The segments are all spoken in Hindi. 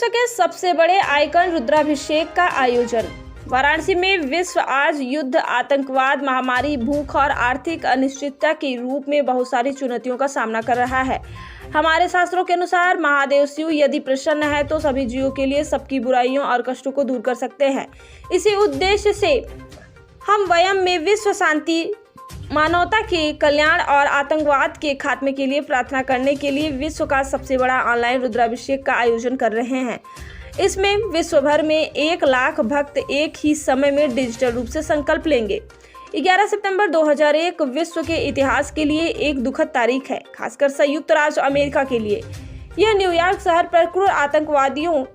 विश्व के सबसे बड़े आइकन रुद्राभिषेक का आयोजन। वाराणसी में विश्व आज युद्ध, आतंकवाद, महामारी, भूख और आर्थिक अनिश्चितता के रूप में बहुत सारी चुनौतियों का सामना कर रहा है। हमारे शास्त्रों के अनुसार महादेव शिव यदि प्रसन्न है तो सभी जीवों के लिए सबकी बुराइयों और कष्टों को दूर कर सकते हैं। इसी उद्देश्य से हम वयम में विश्व शांति, मानवता के कल्याण और आतंकवाद के खात्मे के लिए प्रार्थना करने के लिए विश्व का सबसे बड़ा ऑनलाइन रुद्राभिषेक का आयोजन कर रहे हैं। इसमें विश्व भर में 1 लाख भक्त एक ही समय में डिजिटल रूप से संकल्प लेंगे। 11 सितंबर 2001 विश्व के इतिहास के लिए एक दुखद तारीख है, खासकर संयुक्त राज्य अमेरिका के लिए। यह न्यूयॉर्क शहर पर क्रूर आतंकवादियों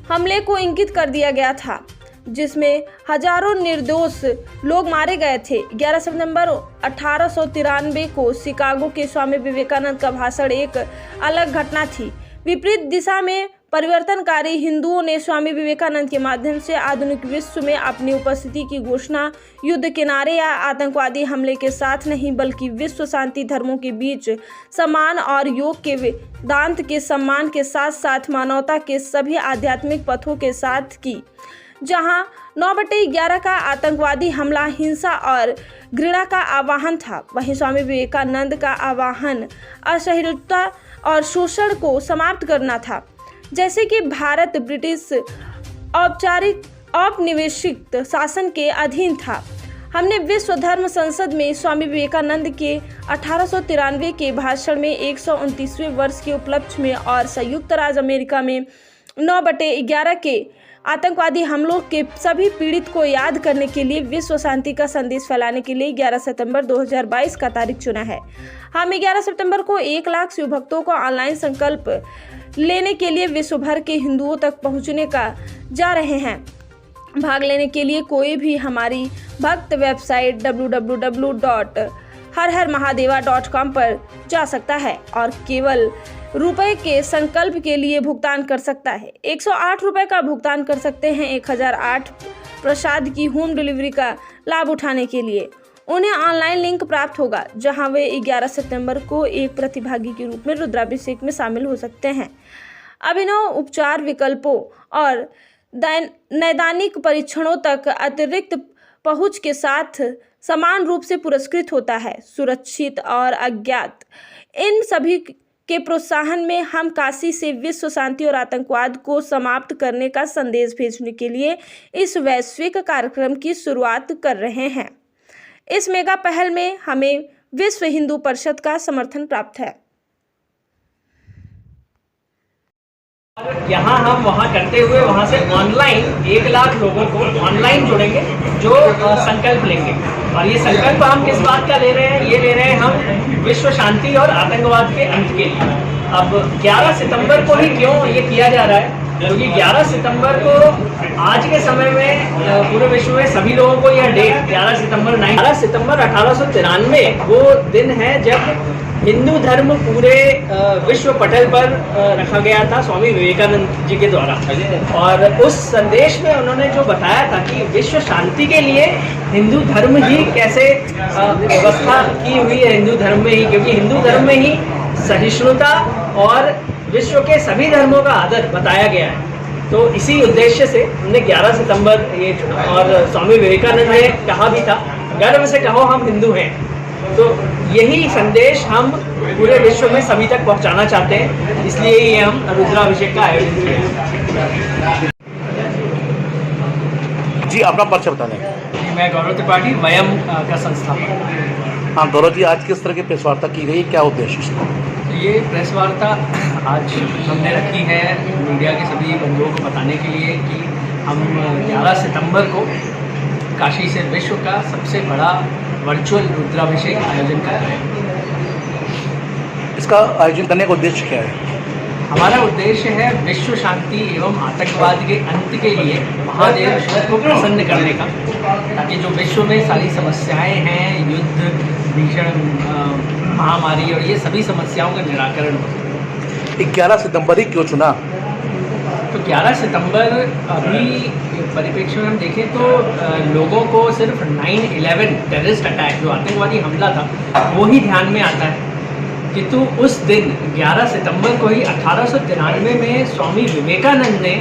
हमले को इंगित कर दिया गया था, जिसमें हजारों निर्दोष लोग मारे गए थे। 11 सितंबर 1893 को शिकागो के स्वामी विवेकानंद का भाषण एक अलग घटना थी। विपरीत दिशा में परिवर्तनकारी हिंदुओं ने स्वामी विवेकानंद के माध्यम से आधुनिक विश्व में अपनी उपस्थिति की घोषणा युद्ध के नारे या आतंकवादी हमले के साथ नहीं, बल्कि विश्व शांति, धर्मों के बीच सम्मान और योग के वेदांत के सम्मान के साथ साथ मानवता के सभी आध्यात्मिक पथों के साथ की। जहां 9/11 का आतंकवादी हमला हिंसा और घृणा का आह्वान था, वहीं स्वामी विवेकानंद का आह्वान असहिष्णुता और शोषण को समाप्त करना था। जैसे कि भारत ब्रिटिश औपचारिक औपनिवेशिक शासन के अधीन था, हमने विश्व धर्म संसद में स्वामी विवेकानंद के 1893 के भाषण में 129वें वर्ष के उपलक्ष्य में और संयुक्त राज्य अमेरिका में 9/11 के आतंकवादी हमलों के सभी पीड़ित को याद करने के लिए विश्व शांति का संदेश फैलाने के लिए 11 सितंबर 2022 का तारीख चुना है। हम 11 सितंबर को 1 लाख शिव भक्तों को ऑनलाइन संकल्प लेने के लिए विश्व भर के हिंदुओं तक पहुंचने का जा रहे हैं। भाग लेने के लिए कोई भी हमारी भक्त वेबसाइट www.harharmahadeva.com पर जा सकता है और केवल रुपए के संकल्प के लिए भुगतान कर सकता है। 108 रुपए का भुगतान कर सकते हैं 1008 प्रसाद की होम डिलीवरी का लाभ उठाने के लिए। उन्हें ऑनलाइन लिंक प्राप्त होगा, जहां वे 11 सितंबर को एक प्रतिभागी के रूप में रुद्राभिषेक में शामिल हो सकते हैं। अभिनव उपचार विकल्पों और नैदानिक परीक्षणों तक अतिरिक्त पहुंच के साथ समान रूप से पुरस्कृत होता है। सुरक्षित और अज्ञात इन सभी के प्रोत्साहन में हम काशी से विश्व शांति और आतंकवाद को समाप्त करने का संदेश भेजने के लिए इस वैश्विक कार्यक्रम की शुरुआत कर रहे हैं। इस मेगा पहल में हमें विश्व हिंदू परिषद का समर्थन प्राप्त है। यहाँ हम वहाँ करते हुए वहाँ से ऑनलाइन 1 लाख लोगों को ऑनलाइन जोड़ेंगे जो संकल्प लेंगे। और ये संकल्प हम किस बात का ले रहे हैं? ये ले रहे हैं हम विश्व शांति और आतंकवाद के अंत के लिए। अब 11 सितंबर को ही क्यों ये किया जा रहा है? क्योंकि 11 सितंबर को आज के समय में पूरे विश्व में सभी लोगों को यह डेट 11 सितंबर 1893 वो दिन है जब हिंदू धर्म पूरे विश्व पटल पर रखा गया था स्वामी विवेकानंद जी के द्वारा। और उस संदेश में उन्होंने जो बताया था कि विश्व शांति के लिए हिंदू धर्म ही कैसे व्यवस्था की हुई है हिंदू धर्म में ही, क्योंकि हिंदू धर्म में ही सहिष्णुता और विश्व के सभी धर्मों का आदर बताया गया है। तो इसी उद्देश्य से हमने 11 सितंबर ये चुना। और स्वामी विवेकानंद ने कहा भी था, गर्व से कहो हम हिंदू हैं। तो यही संदेश हम पूरे विश्व में सभी तक पहुंचाना चाहते हैं, इसलिए ये हम रुद्राभिषेक का आयोजन किए हैं। जी, अपना परिचय बता दें। मैं गौरव त्रिपाठी, वयम का संस्थापक। हाँ गौरव जी, आज किस तरह की प्रेस वार्ता की गई, क्या उद्देश्य? ये प्रेस वार्ता आज हमने रखी है मीडिया के सभी बंधुओं को बताने के लिए कि हम 11 सितंबर को काशी से विश्व का सबसे बड़ा वर्चुअल रुद्राभिषेक आयोजन कर रहे हैं। इसका आयोजन करने का उद्देश्य क्या है? हमारा उद्देश्य है विश्व शांति एवं आतंकवाद के अंत के लिए महादेव शिव को प्रसन्न करने का, ताकि जो विश्व में सारी समस्याएं हैं, युद्ध, भीषण महामारी और ये सभी समस्याओं का निराकरण हो। 11 सितंबर ही क्यों चुना? तो 11 सितंबर अभी परिप्रेक्ष्य में हम देखें तो लोगों को सिर्फ 9/11 टेररिस्ट अटैक जो आतंकवादी हमला था वो ही ध्यान में आता है। किंतु उस दिन 11 सितंबर को ही 1893 में स्वामी विवेकानंद ने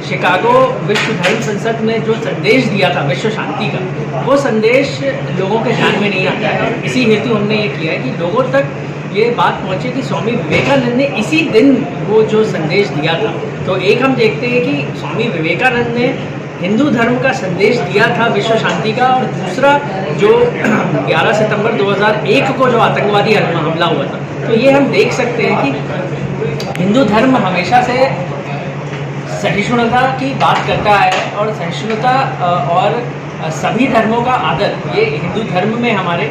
शिकागो विश्व धर्म संसद में जो संदेश दिया था विश्व शांति का, वो संदेश लोगों के ध्यान में नहीं आता है। और इसी हेतु हमने ये किया है कि लोगों तक ये बात पहुँचे कि स्वामी विवेकानंद ने इसी दिन वो जो संदेश दिया था। तो एक हम देखते हैं कि स्वामी विवेकानंद ने हिंदू धर्म का संदेश दिया था विश्व शांति का, और दूसरा जो 11 सितंबर 2001 को जो आतंकवादी हमला हुआ था। तो ये हम देख सकते हैं कि हिंदू धर्म हमेशा से सहिष्णुता की बात करता है, और सहिष्णुता और सभी धर्मों का आदर ये हिंदू धर्म में हमारे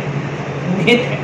निहित है।